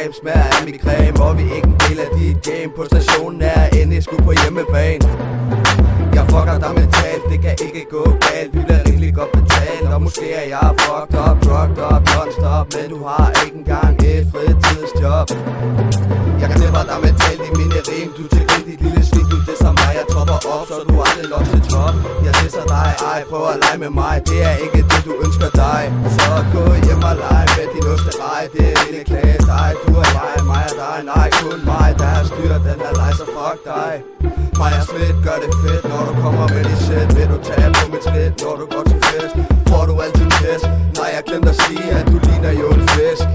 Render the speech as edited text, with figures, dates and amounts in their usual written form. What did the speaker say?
skab smager af mit creme. Og vi ikke en del af dit game. På stationen er jeg endelig sgu på hjemmebane. Jeg fucker dig mentalt, det kan ikke gå galt. Vi bliver rimelig godt betalt, og måske er jeg fucked up, drugged up, non-stop. Men du har ikke engang et fritidsjob. Jeg knipper dig mentalt i mine rim. Du til grin, dit lille svin, du disser mig. Jeg tropper op, så du aldrig nok til top. Jeg disser dig, ej, prøv at lege med mig. Det er ikke det, du ønsker dig. Så gå hjem og lege med din osterej. Det er lille klage dig, du og jeg, mig og dig. Nej, kun mig, der er styr, den her leg, så fuck dig. Mig og Smidt gør det fedt, når du kommer med dit shit. Vil du tage på mit skridt, når du går til fest? Får du altid test? Nej, jeg glemte at sige, at du ligner jo en fisk.